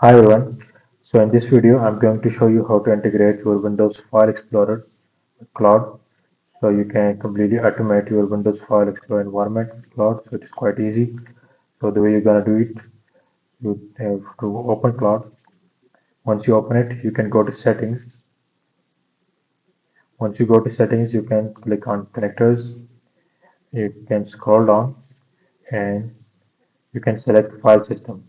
Hi everyone. So in this video, I'm going to show you how to integrate your Windows File Explorer with Claude. So you can completely automate your Windows File Explorer environment with Claude. So it's quite easy. So the way you're gonna do it, you have to open Claude. Once you open it, you can go to Settings. Once you go to Settings, you can click on Connectors. You can scroll down and you can select File System.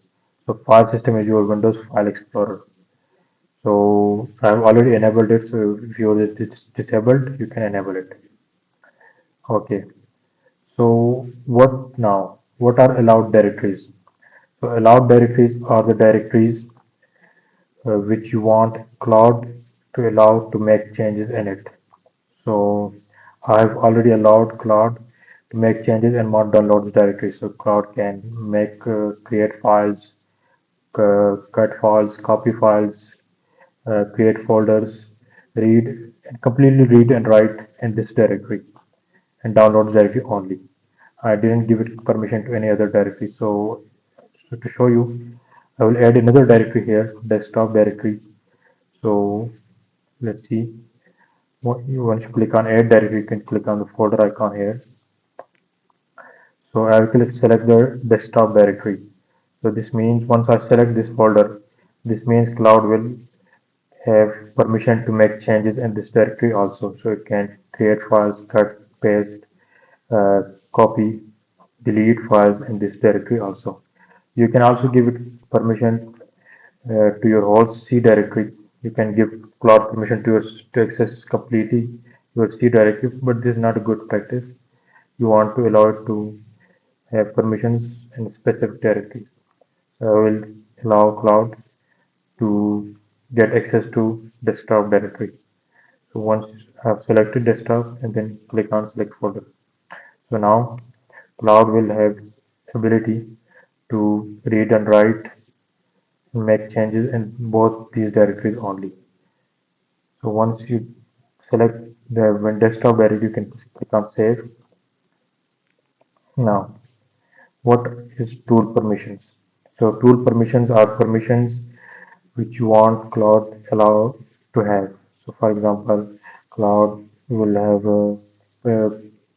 So File System is your Windows File Explorer. So I've already enabled it. So if you're disabled, you can enable it. Okay. So what now? What are allowed directories? So allowed directories are the directories which you want Cloud to allow to make changes in it. So I've already allowed Cloud to make changes and not download the directory. So Cloud can make create files, cut files, copy files, create folders, read and completely read and write in this directory and download the directory only. I didn't give it permission to any other directory. So to show you, I will add another directory here, desktop directory. So let's see. Once you click on add directory, you can click on the folder icon here. So I will select the desktop directory. So this means once I select this folder, this means Cloud will have permission to make changes in this directory also. So it can create files, cut, paste, uh, copy, delete files in this directory also. You can also give it permission to your whole C directory. You can give Cloud permission to access completely your C directory, but this is not a good practice. You want to allow it to have permissions in specific directories. So I will allow Cloud to get access to desktop directory. So once I've selected desktop and then click on select folder. So now Cloud will have ability to read and write and make changes in both these directories only. So once you select the desktop directory, you can click on save. Now, what is tool permissions? So tool permissions are permissions which you want Cloud allow to have. So for example, Cloud will have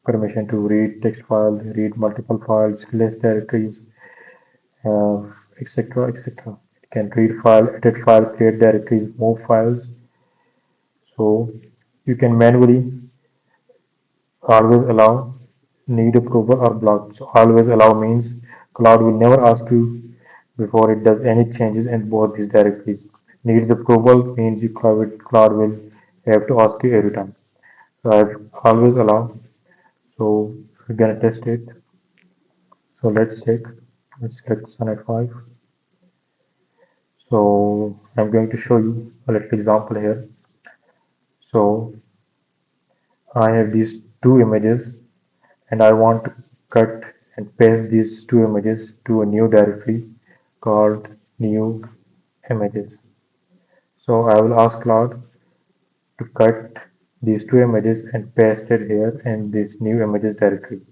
permission to read text files, read multiple files, list directories, etc. etc. It can read file, edit file, create directories, move files. So you can manually always allow, need approval or block. So always allow means Cloud will never ask you before it does any changes in both these directories. Needs approval means Cloud will have to ask you every time. So I've always allow. So we're gonna test it. So let's check. Let's select Sonnet 5. So I'm going to show you a little example here. So I have these two images and I want to cut and paste these two images to a new directory called new images. So I will ask Claude to cut these two images and paste it here in this new images directory.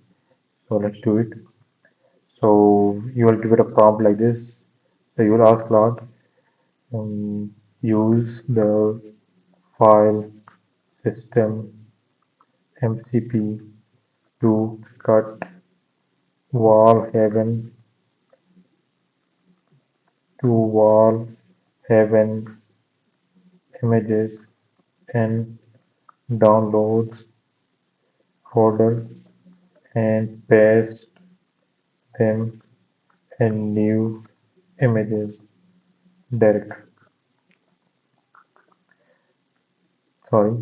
So let's do it. So you will give it a prompt like this. So you will ask Claude, use the file system MCP to cut wall haven to wall haven images and downloads folder and paste them in new images directory. Sorry.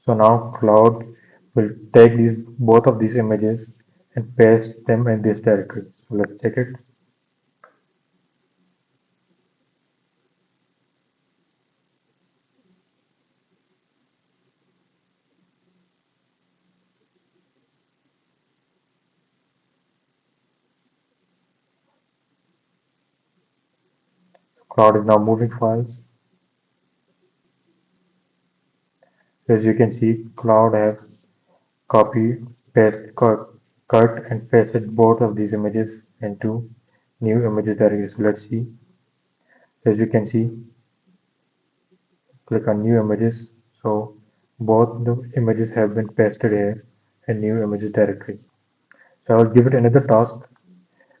So now Cloud will take these both of these images and paste them in this directory. So let's check it. Cloud is now moving files. As you can see, Cloud have copy, paste, cut and pasted both of these images into new images directory. So let's see. As you can see, click on new images. So both the images have been pasted here in new images directory. So I will give it another task.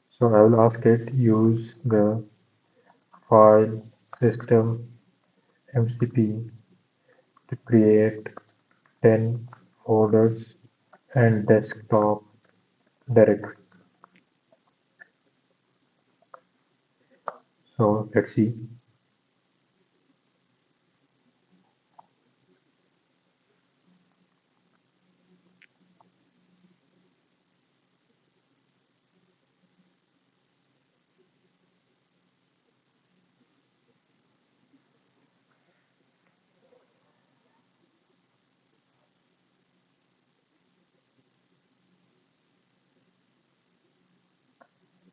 So I will ask it use the file system MCP to create 10 folders and desktop directory. So let's see.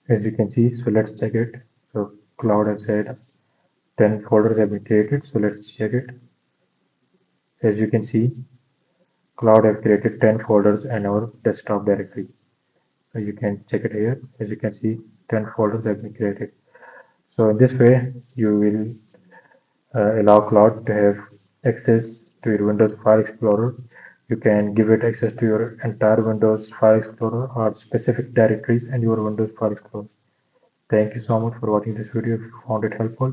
As you can see, so let's check it. So Cloud has said 10 folders have been created. So let's check it. So as you can see, Cloud have created 10 folders in our desktop directory. So you can check it here. As you can see, 10 folders have been created. So in this way, you will allow Claude to have access to your Windows File Explorer. You can give it access to your entire Windows File Explorer or specific directories in your Windows File Explorer. Thank you so much for watching this video. If you found it helpful,